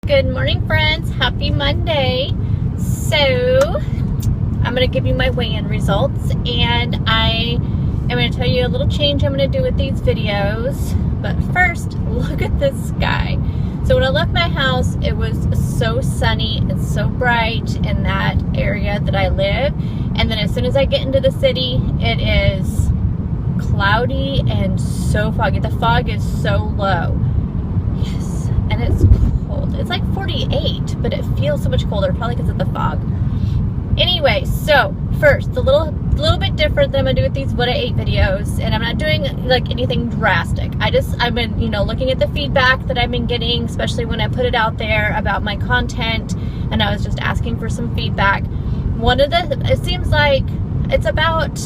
Good morning, friends. Happy Monday. So I'm going to give you my weigh-in results, and I am going to tell you a little change I'm going to do with these videos. But first, look at this sky. So when I left my house, it was so sunny and so bright in that area that I live. And then as soon as I get into the city, it is cloudy and so foggy. The fog is so low. Yes, and it's cold. It's like 48, but it feels so much colder, probably because of the fog. Anyway, so first, a little bit different than I'm gonna do with these what I ate videos, and I'm not doing like anything drastic. I've been, looking at the feedback that I've been getting, especially when I put it out there about my content, and I was just asking for some feedback. It seems like it's about,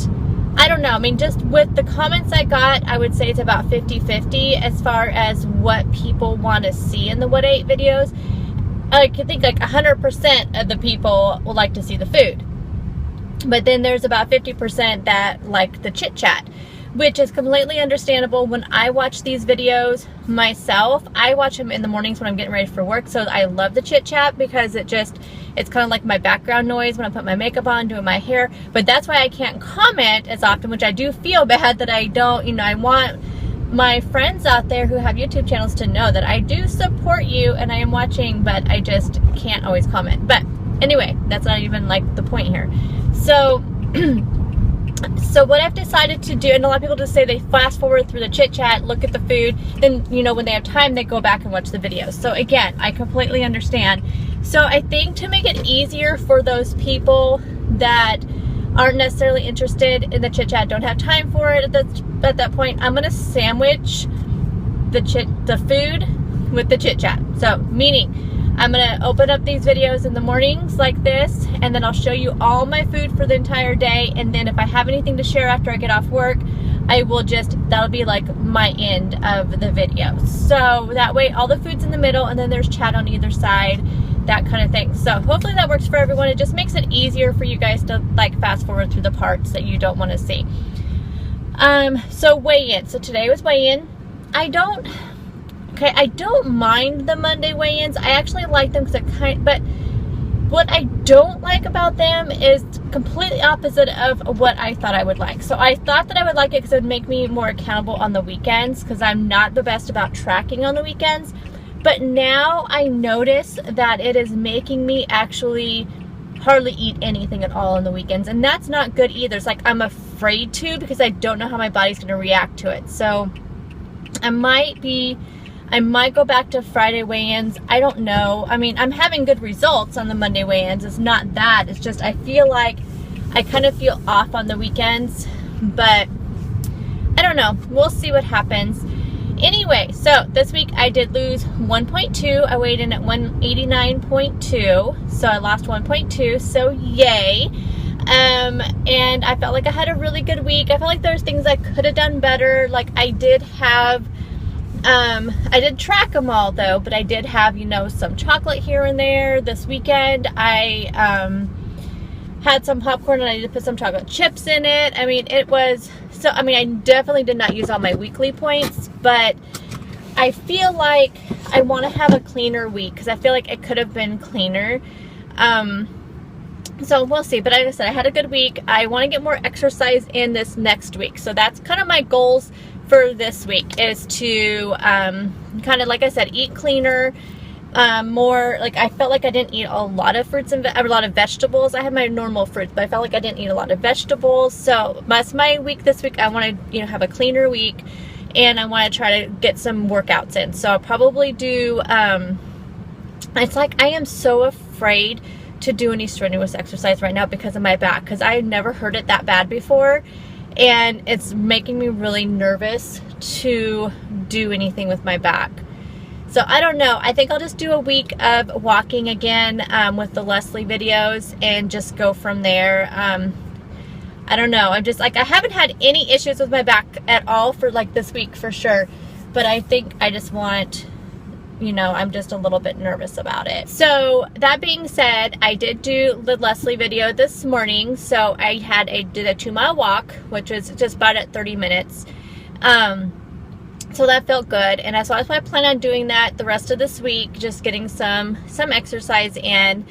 I don't know, I mean, just with the comments I got, I would say it's about 50-50 as far as what people want to see in the what I ate videos. I could think like 100% of the people will like to see the food. But then there's about 50% that like the chit chat, which is completely understandable. When I watch these videos myself, I watch them in the mornings when I'm getting ready for work. So I love the chit chat because it's kind of like my background noise when I put my makeup on, doing my hair. But that's why I can't comment as often, which I do feel bad that I don't. I want my friends out there who have YouTube channels to know that I do support you and I am watching, but I just can't always comment. But anyway, that's not even like the point here. So so what I've decided to do, and a lot of people just say they fast forward through the chit chat, look at the food, then when they have time they go back and watch the videos. So again, I completely understand. So I think to make it easier for those people that aren't necessarily interested in the chit chat, don't have time for it at that point, I'm gonna sandwich the food with the chit chat. So meaning I'm gonna open up these videos in the mornings like this, and then I'll show you all my food for the entire day, and then if I have anything to share after I get off work, that'll be like my end of the video. So that way all the food's in the middle and then there's chat on either side, that kind of thing. So hopefully that works for everyone. It just makes it easier for you guys to like fast forward through the parts that you don't want to see. So weigh-in. So today was weigh-in. I don't mind the Monday weigh-ins. I actually like them but what I don't like about them is completely opposite of what I thought I would like. So I thought that I would like it because it would make me more accountable on the weekends, because I'm not the best about tracking on the weekends. But now I notice that it is making me actually hardly eat anything at all on the weekends, and that's not good either. It's like I'm afraid to, because I don't know how my body's going to react to it. So I might go back to Friday weigh-ins. I don't know. I mean, I'm having good results on the Monday weigh-ins. It's not that. It's just I feel like I kind of feel off on the weekends. But I don't know. We'll see what happens. Anyway, so this week I did lose 1.2. I weighed in at 189.2. So I lost 1.2. So yay. And I felt like I had a really good week. I felt like there's things I could have done better. Like I did track them all though, but I did have, some chocolate here and there. This weekend I had some popcorn and I did put some chocolate chips in it. I mean, I definitely did not use all my weekly points, but I feel like I want to have a cleaner week because I feel like it could have been cleaner. So we'll see. But like I said, I had a good week. I want to get more exercise in this next week. So that's kind of my goals for this week, is to kind of, like I said, eat cleaner, more. Like I felt like I didn't eat a lot of fruits and a lot of vegetables. I had my normal fruits, but I felt like I didn't eat a lot of vegetables. So that's my week this week. I want to have a cleaner week, and I want to try to get some workouts in. So I'll probably do it's like I am so afraid to do any strenuous exercise right now because of my back, because I had never heard it that bad before. And it's making me really nervous to do anything with my back. So I don't know. I think I'll just do a week of walking again with the Leslie videos and just go from there. I don't know. I'm just like, I haven't had any issues with my back at all for like this week for sure. But I think I just want, I'm just a little bit nervous about it. So that being said, I did do the Leslie video this morning. So I did a 2-mile walk, which was just about at 30 minutes. So that felt good, and so I plan on doing that the rest of this week, just getting some exercise in.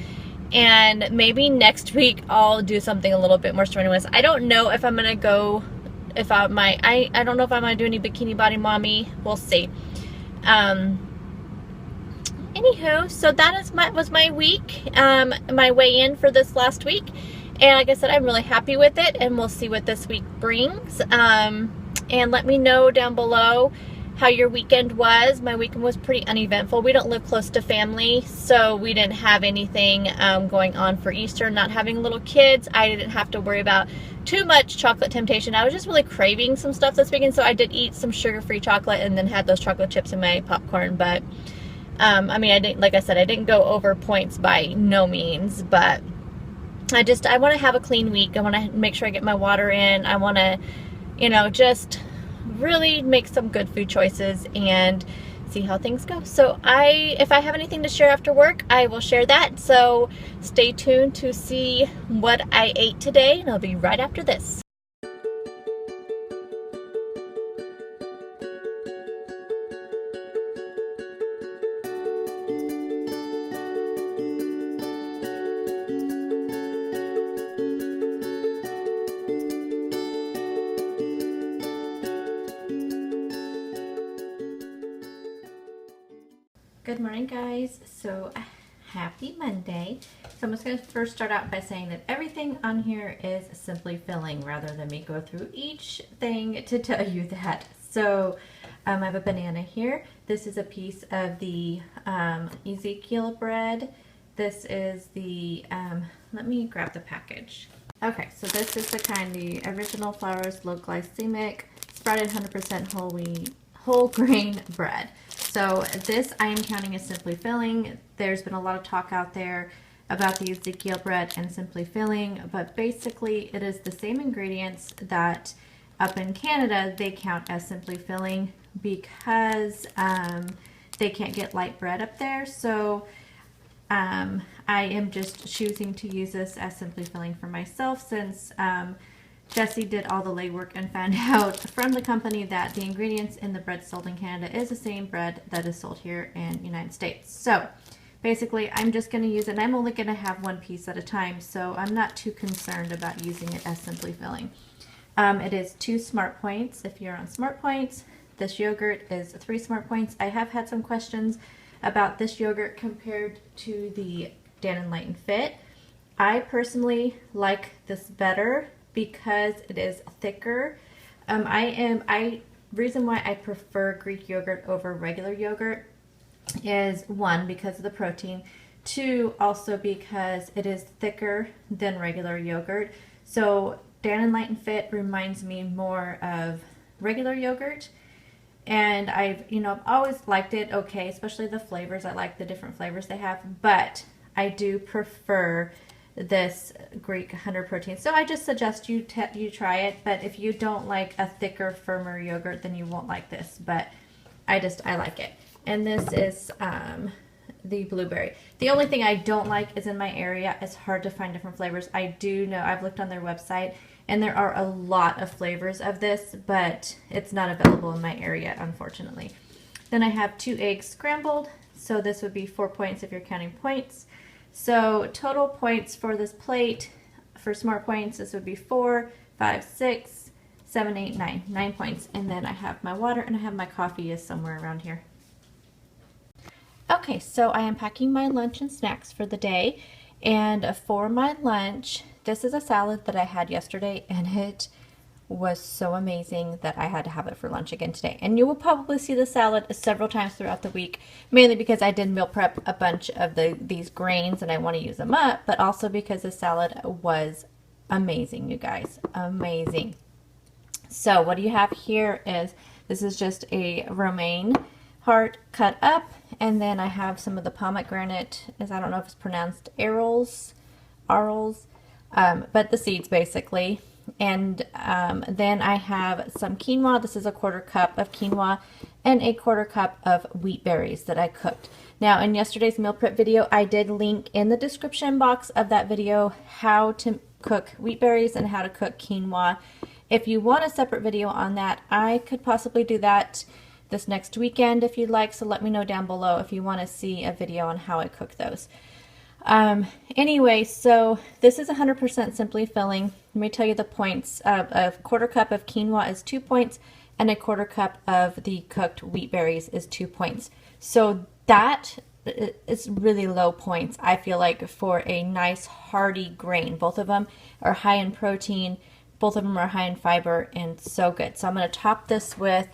And maybe next week I'll do something a little bit more strenuous. I don't know if I'm gonna go, if I might, I don't know if I'm gonna do any bikini body mommy. We'll see. Anywho, so that was my week, my weigh-in for this last week. And like I said, I'm really happy with it, and we'll see what this week brings. And let me know down below how your weekend was. My weekend was pretty uneventful. We don't live close to family, so we didn't have anything going on for Easter. Not having little kids, I didn't have to worry about too much chocolate temptation. I was just really craving some stuff this weekend, so I did eat some sugar-free chocolate and then had those chocolate chips in my popcorn. But I mean, I didn't, like I said, I didn't go over points by no means, but I want to have a clean week. I want to make sure I get my water in. I want to, you know, just really make some good food choices and see how things go. So if I have anything to share after work, I will share that. So stay tuned to see what I ate today, and I'll be right after this. Good morning, guys. So happy Monday. So I'm just going to first start out by saying that everything on here is simply filling, rather than me go through each thing to tell you that. So I have a banana here. This is a piece of the Ezekiel bread. This is the, let me grab the package. Okay, so this is the original flours, low glycemic, sprouted 100% whole grain bread. So this I am counting as simply filling. There's been a lot of talk out there about the Ezekiel bread and simply filling, but basically it is the same ingredients that up in Canada they count as simply filling, because they can't get light bread up there. So I am just choosing to use this as simply filling for myself, since Jessie did all the legwork and found out from the company that the ingredients in the bread sold in Canada is the same bread that is sold here in the United States. So basically I'm just going to use it, and I'm only going to have one piece at a time, so I'm not too concerned about using it as simply filling. It is 2 Smart Points if you're on Smart Points. This yogurt is 3 Smart Points. I have had some questions about this yogurt compared to the Dan & Lighten Fit. I personally like this better because it is thicker. Reason why I prefer Greek yogurt over regular yogurt is 1, because of the protein, 2, also because it is thicker than regular yogurt. So Dan & Lighten Fit reminds me more of regular yogurt, and I've always liked it okay, especially the flavors. I like the different flavors they have, but I do prefer this Greek 100 protein. So I just suggest you try it, but if you don't like a thicker, firmer yogurt, then you won't like this, but I like it. And this is the blueberry. The only thing I don't like is in my area, it's hard to find different flavors. I do know, I've looked on their website, and there are a lot of flavors of this, but it's not available in my area, unfortunately. Then I have 2 eggs scrambled, so this would be 4 points if you're counting points. So total points for this plate, for Smart Points, this would be 4, 5, 6, 7, 8, 9. 9 points. And then I have my water, and I have my coffee is somewhere around here. Okay, so I am packing my lunch and snacks for the day. And for my lunch, this is a salad that I had yesterday, and it was so amazing that I had to have it for lunch again today. And you will probably see the salad several times throughout the week, mainly because I did meal prep a bunch of these grains and I want to use them up, but also because the salad was amazing, you guys. Amazing. So what you have here is, this is just a romaine heart cut up, and then I have some of the pomegranate, I don't know if it's pronounced arils, but the seeds basically. And then I have some quinoa. This is a 1/4 cup of quinoa and a 1/4 cup of wheat berries that I cooked. Now in yesterday's meal prep video, I did link in the description box of that video how to cook wheat berries and how to cook quinoa. If you want a separate video on that, I could possibly do that. this next weekend if you'd like, so let me know down below if you want to see a video on how I cook those. Anyway, so this is 100% simply filling. Let me tell you the points. A quarter cup of quinoa is 2 points, and a quarter cup of the cooked wheat berries is 2 points. So that is really low points, I feel like, for a nice hearty grain. Both of them are high in protein, both of them are high in fiber, and so good. So I'm going to top this with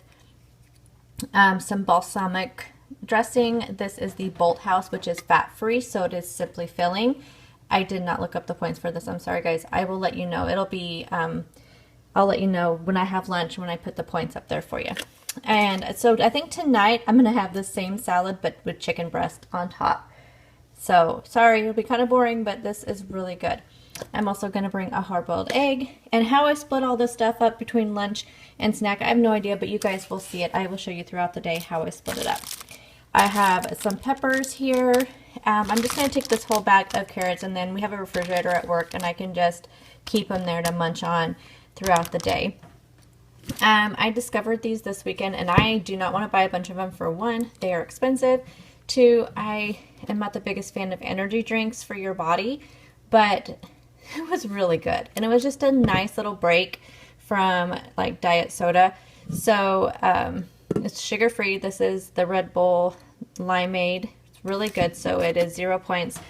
some balsamic dressing. This is the Bolt House, which is fat-free, so it is simply filling. I did not look up the points for this. I'm sorry, guys. I will let you know. It'll be, I'll let you know when I have lunch, when I put the points up there for you. And so I think tonight I'm going to have the same salad, but with chicken breast on top. So, sorry, it'll be kind of boring, but this is really good. I'm also going to bring a hard-boiled egg. And how I split all this stuff up between lunch and snack, I have no idea, but you guys will see it. I will show you throughout the day how I split it up. I have some peppers here. I'm just going to take this whole bag of carrots, and then we have a refrigerator at work, and I can just keep them there to munch on throughout the day. I discovered these this weekend, and I do not want to buy a bunch of them. For one, they are expensive. Two, I am not the biggest fan of energy drinks for your body, but it was really good. And it was just a nice little break from like diet soda. So it's sugar-free. This is the Red Bull Limeade. It's really good. So it is 0 points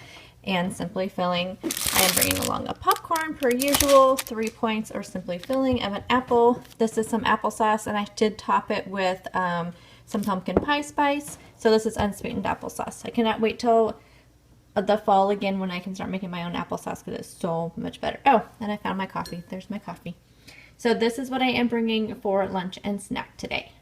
and simply filling. I am bringing along a popcorn per usual, 3 points, or simply filling. I have an apple. This is some applesauce, and I did top it with some pumpkin pie spice. So this is unsweetened applesauce. I cannot wait till the fall again when I can start making my own applesauce, because it's so much better. Oh, and I found my coffee. There's my coffee. So this is what I am bringing for lunch and snack today.